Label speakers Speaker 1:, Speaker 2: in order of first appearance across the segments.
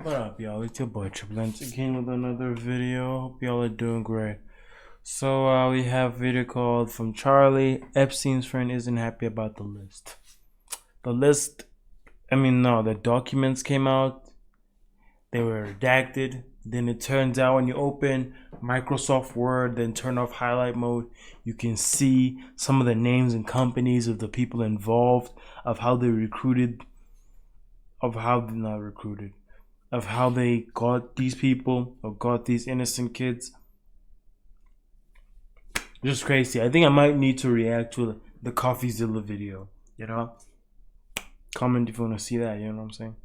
Speaker 1: What up, y'all? It's your boy Triplets again with another video. Hope y'all are doing great. So, we have a video called from Charlie. Epstein's friend isn't happy about the list. The list, no, the documents came out. They were redacted. Then it turns out when you open Microsoft Word, then turn off highlight mode, you can see some of the names and companies of the people involved, of how they recruited, of how they not recruited, of how they got these people or got these innocent kids. Just crazy. I think I might need to react to the CoffeeZilla video. You know, comment if you want to see that. You know what I'm saying?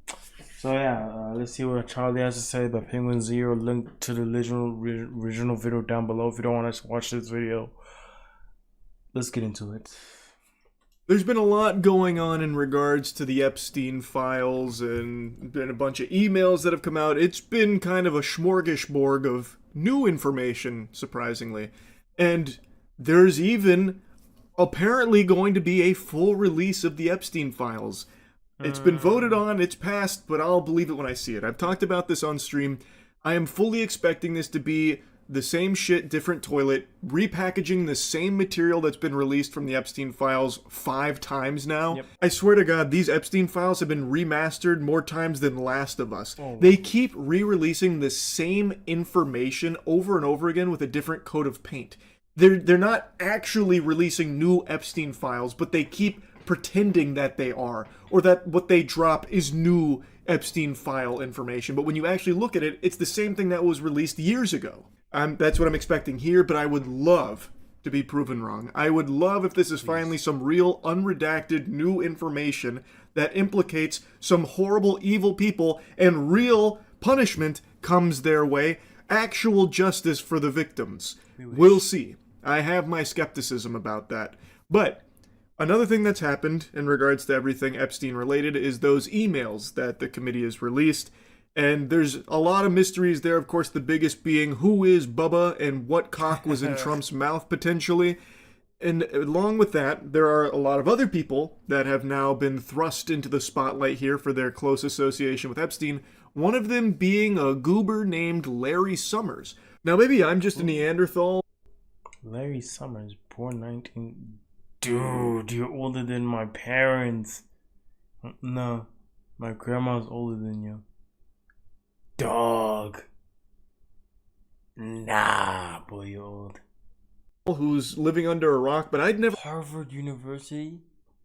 Speaker 1: So yeah, let's see what Charlie has to say about Penguin Zero. Link to the original video down below if you don't want to watch this video. Let's get into it.
Speaker 2: There's been a lot going on in regards to the Epstein files and been a bunch of emails that have come out. It's been kind of a smorgasbord of new information, surprisingly. And there's even apparently going to be a full release of the Epstein files. It's been voted on, it's passed, but I'll believe it when I see it. I've talked about this on stream. I am fully expecting this to be the same shit, different toilet, repackaging the same material that's been released from the Epstein files 5 times now. Yep. I swear to God, these Epstein files have been remastered more times than Last of Us. Oh. They keep re-releasing the same information over and over again with a different coat of paint. They're not actually releasing new Epstein files, but they keep pretending that they are, or that what they drop is new Epstein file information. But when you actually look at it, it's the same thing that was released years ago. That's what I'm expecting here, but I would love to be proven wrong. I would love if this is finally some real, unredacted, new information that implicates some horrible, evil people, and real punishment comes their way. Actual justice for the victims. We'll see. I have my skepticism about that. But another thing that's happened in regards to everything Epstein related is those emails that the committee has released. And there's a lot of mysteries there. Of course, the biggest being who is Bubba and what cock was in Trump's mouth potentially. And along with that, there are a lot of other people that have now been thrust into the spotlight here for their close association with Epstein. One of them being a goober named Larry Summers. Now, maybe I'm just a Neanderthal.
Speaker 1: Larry Summers, born 19... Dude, you're older than my parents. No, my grandma's older than you. Dog. Nah, boy, you're old.
Speaker 2: Who's living under a rock, but I'd never...
Speaker 1: Harvard University?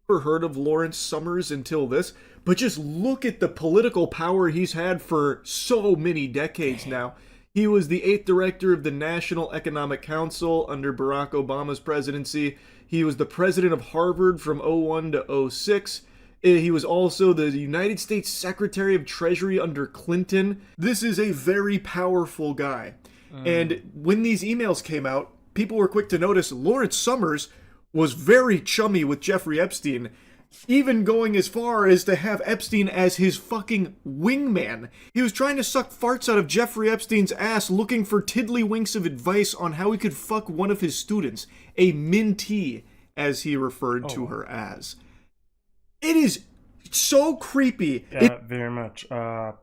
Speaker 2: Heard of Lawrence Summers until this, but just look at the political power he's had for so many decades now. He was the 8th director of the National Economic Council under Barack Obama's presidency. He was the president of Harvard from 01 to 06. He was also the United States Secretary of Treasury under Clinton. This is a very powerful guy. And when these emails came out, people were quick to notice Lawrence Summers was very chummy with Jeffrey Epstein, even going as far as to have Epstein as his fucking wingman. He was trying to suck farts out of Jeffrey Epstein's ass looking for tiddlywinks of advice on how he could fuck one of his students, a mentee, as he referred to her as. It is so creepy.
Speaker 1: Yeah, very much. Wait,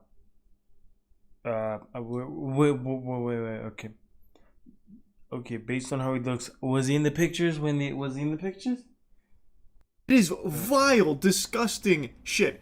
Speaker 1: okay. Okay, based on how he looks, was he in the pictures was he in the pictures?
Speaker 2: It is vile, disgusting shit.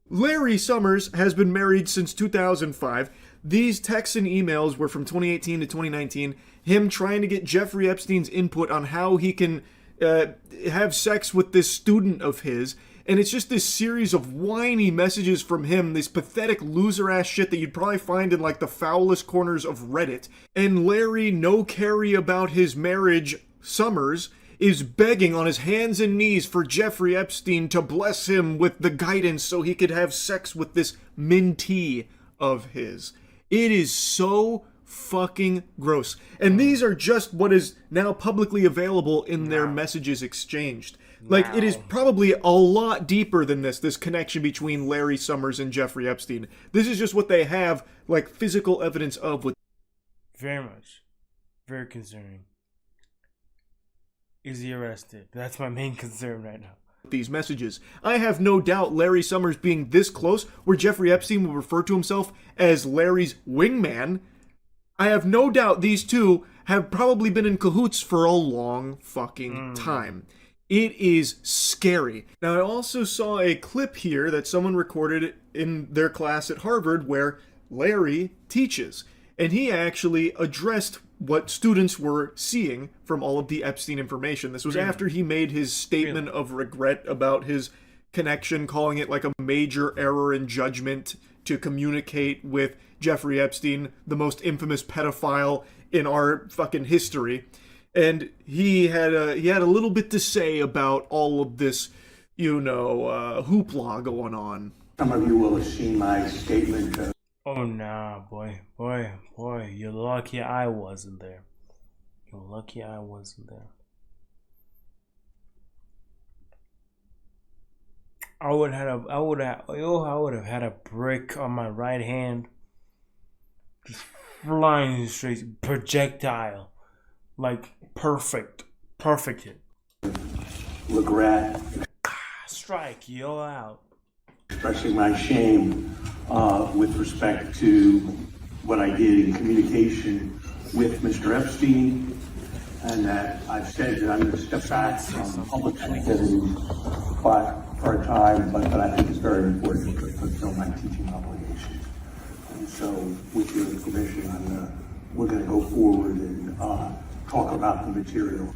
Speaker 2: Larry Summers has been married since 2005. These texts and emails were from 2018 to 2019. Him trying to get Jeffrey Epstein's input on how he can have sex with this student of his. And it's just this series of whiny messages from him, this pathetic loser-ass shit that you'd probably find in like the foulest corners of Reddit. And Larry, no carry about his marriage, Summers, is begging on his hands and knees for Jeffrey Epstein to bless him with the guidance so he could have sex with this mentee of his. It is so fucking gross. And these are just what is now publicly available in their messages exchanged. Like, it is probably a lot deeper than this connection between Larry Summers and Jeffrey Epstein. This is just what they have, like, physical evidence of. With
Speaker 1: very much. Very concerning. Is he arrested? That's my main concern right now.
Speaker 2: these messages. I have no doubt Larry Summers being this close, where Jeffrey Epstein will refer to himself as Larry's wingman, I have no doubt these two have probably been in cahoots for a long fucking time. It is scary. Now, I also saw a clip here that someone recorded in their class at Harvard where Larry teaches, and he actually addressed what students were seeing from all of the Epstein information. This was after he made his statement of regret about his connection, calling it like a major error in judgment to communicate with Jeffrey Epstein, the most infamous pedophile in our fucking history. And he had a little bit to say about all of this, hoopla going on.
Speaker 3: Some of you will have seen my statement.
Speaker 1: Oh nah, boy, you're lucky I wasn't there. You're lucky I wasn't there. I would have had a brick on my right hand, just flying straight, projectile, like perfect hit.
Speaker 3: Regret.
Speaker 1: Strike, you're out.
Speaker 3: Expressing my shame with respect to what I did in communication with Mr. Epstein, and that I've said that I'm going to step back from public activities for a time, but I think it's very important to fulfill my teaching obligations. And so, with your permission, we're going to go forward and talk about the material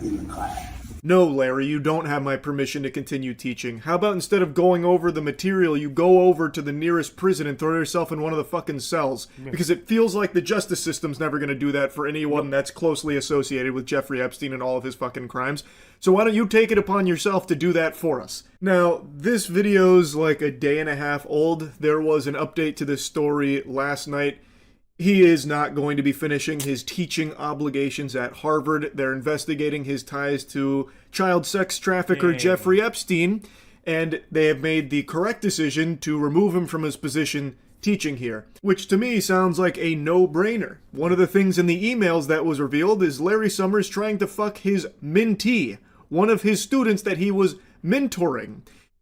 Speaker 3: in the class.
Speaker 2: No, Larry, you don't have my permission to continue teaching. How about instead of going over the material, you go over to the nearest prison and throw yourself in one of the fucking cells? Because it feels like the justice system's never going to do that for anyone that's closely associated with Jeffrey Epstein and all of his fucking crimes. So why don't you take it upon yourself to do that for us? Now, this video's like a day and a half old. There was an update to this story last night. He is not going to be finishing his teaching obligations at Harvard. They're investigating his ties to child sex trafficker Jeffrey Epstein, and they have made the correct decision to remove him from his position teaching here, which to me sounds like a no-brainer. One of the things in the emails that was revealed is Larry Summers trying to fuck his mentee, one of his students that he was mentoring.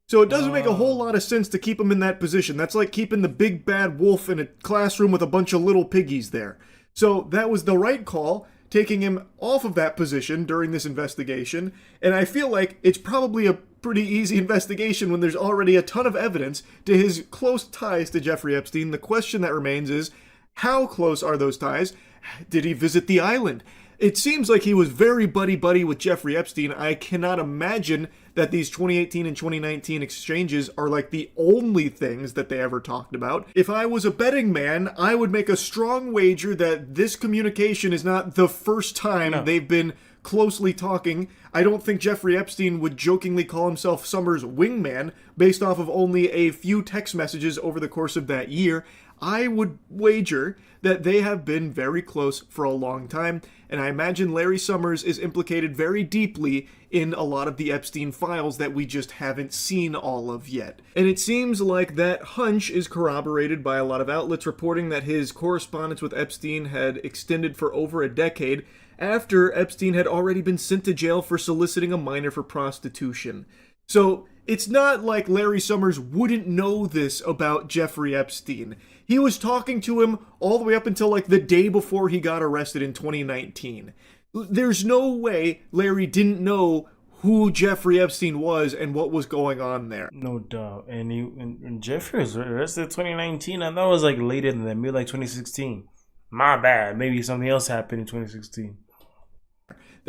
Speaker 2: So it doesn't make a whole lot of sense to keep him in that position. That's like keeping the big bad wolf in a classroom with a bunch of little piggies there. So that was the right call, taking him off of that position during this investigation. And I feel like it's probably a pretty easy investigation when there's already a ton of evidence to his close ties to Jeffrey Epstein. The question that remains is, how close are those ties? Did he visit the island? It seems like he was very buddy-buddy with Jeffrey Epstein. I cannot imagine that these 2018 and 2019 exchanges are like the only things that they ever talked about. If I was a betting man, I would make a strong wager that this communication is not the first time they've been closely talking. I don't think Jeffrey Epstein would jokingly call himself Summers' wingman based off of only a few text messages over the course of that year. I would wager that they have been very close for a long time, and I imagine Larry Summers is implicated very deeply in a lot of the Epstein files that we just haven't seen all of yet. And it seems like that hunch is corroborated by a lot of outlets reporting that his correspondence with Epstein had extended for over a decade after Epstein had already been sent to jail for soliciting a minor for prostitution. So it's not like Larry Summers wouldn't know this about Jeffrey Epstein. He was talking to him all the way up until like the day before he got arrested in 2019. There's no way Larry didn't know who Jeffrey Epstein was and what was going on there.
Speaker 1: No doubt. And Jeffrey was arrested in 2019. I thought it was like later than that, maybe like 2016. My bad. Maybe something else happened in 2016.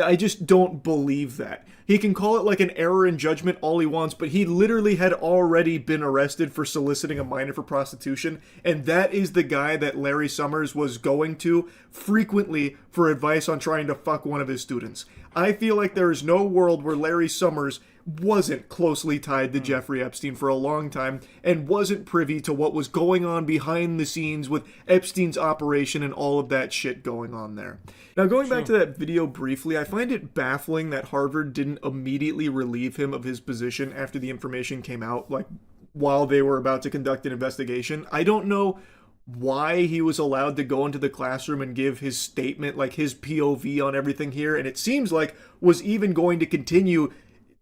Speaker 2: I just don't believe that. He can call it like an error in judgment all he wants, but he literally had already been arrested for soliciting a minor for prostitution, and that is the guy that Larry Summers was going to frequently for advice on trying to fuck one of his students. I feel like there is no world where Larry Summers wasn't closely tied to Jeffrey Epstein for a long time and wasn't privy to what was going on behind the scenes with Epstein's operation and all of that shit going on there. Now, going back to that video briefly, I find it baffling that Harvard didn't immediately relieve him of his position after the information came out, like while they were about to conduct an investigation. I don't know why he was allowed to go into the classroom and give his statement, like his POV on everything here, and it seems like was even going to continue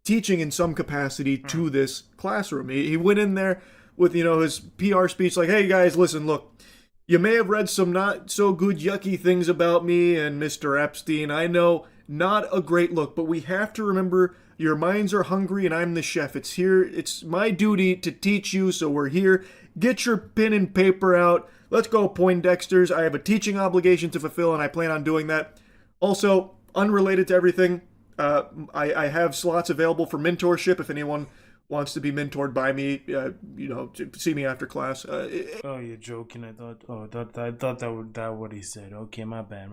Speaker 2: teaching in some capacity to this classroom. He went in there with, his PR speech like, hey guys, listen, look, you may have read some not so good yucky things about me and Mr. Epstein. I know, not a great look, but we have to remember your minds are hungry and I'm the chef. It's my duty to teach you, so we're here. Get your pen and paper out. Let's go, Poindexters. I have a teaching obligation to fulfill and I plan on doing that. Also, unrelated to everything, I have slots available for mentorship if anyone wants to be mentored by me, to see me after class.
Speaker 1: Oh, you're joking. I thought that what he said. Okay, my bad.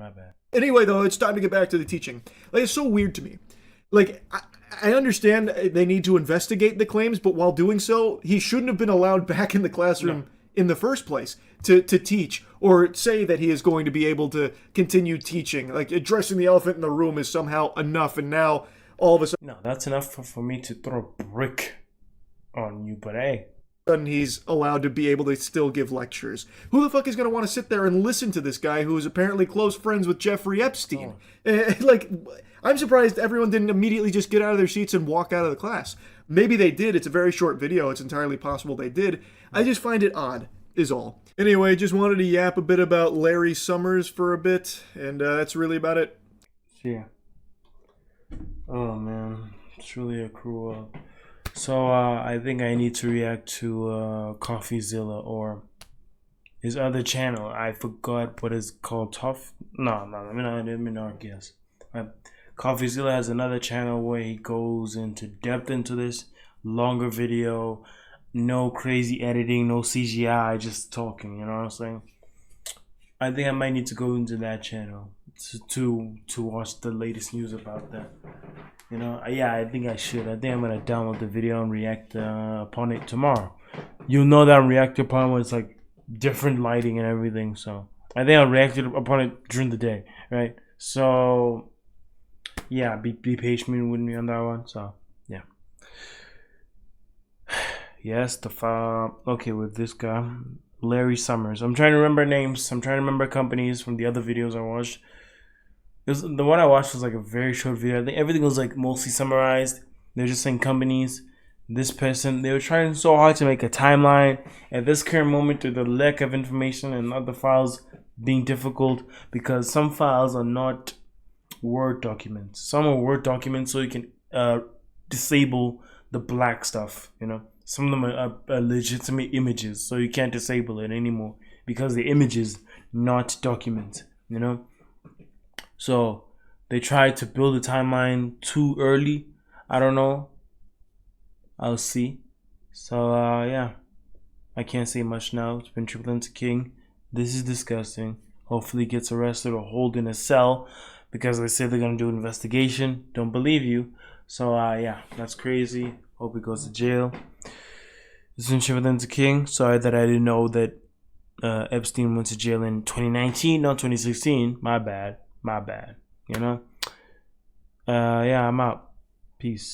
Speaker 2: Anyway, though, it's time to get back to the teaching. Like, it's so weird to me. Like, I understand they need to investigate the claims, but while doing so, he shouldn't have been allowed back in the classroom in the first place to teach or say that he is going to be able to continue teaching. Like, addressing the elephant in the room is somehow enough, and now all of a sudden...
Speaker 1: No, that's enough for me to throw a brick on you, but hey.
Speaker 2: Sudden he's allowed to be able to still give lectures. Who the fuck is going to want to sit there and listen to this guy who is apparently close friends with Jeffrey Epstein? Like, I'm surprised everyone didn't immediately just get out of their seats and walk out of the class. Maybe they did. It's a very short video. It's entirely possible they did. I just find it odd, is all. Anyway, just wanted to yap a bit about Larry Summers for a bit, and that's really about it.
Speaker 1: Yeah. Oh, man. It's really a cruel... So, I think I need to react to CoffeeZilla or his other channel. I forgot what it's called. Let me not guess. CoffeeZilla has another channel where he goes into depth into this longer video. No crazy editing, no CGI, just talking, you know what I'm saying? I think I might need to go into that channel to watch the latest news about that. I think I should. I think I'm gonna download the video and react upon it tomorrow. You'll know that I'm reacting upon when it's like different lighting and everything. So I think I'll react upon it during the day, right? So yeah, be patient with me on that one. So yeah. Yes, the file. Okay, with this guy, Larry Summers. I'm trying to remember names. I'm trying to remember companies from the other videos I watched. The one I watched was like a very short video. I think everything was like mostly summarized. They're just saying companies, this person. They were trying so hard to make a timeline. At this current moment, due to the lack of information and other files being difficult, because some files are not Word documents. Some are Word documents, so you can disable the black stuff. Some of them are legitimate images, so you can't disable it anymore because the images, not documents. So they tried to build a timeline too early. I don't know. I'll see. So yeah, I can't say much now. It's been Triple Into King. This is disgusting. Hopefully he gets arrested or hold in a cell because they say they're gonna do an investigation. Don't believe you. So yeah, that's crazy. Hope he goes to jail. This is Triple Into King. Sorry that I didn't know that Epstein went to jail in 2019, not 2016. My bad. Yeah, I'm out. Peace.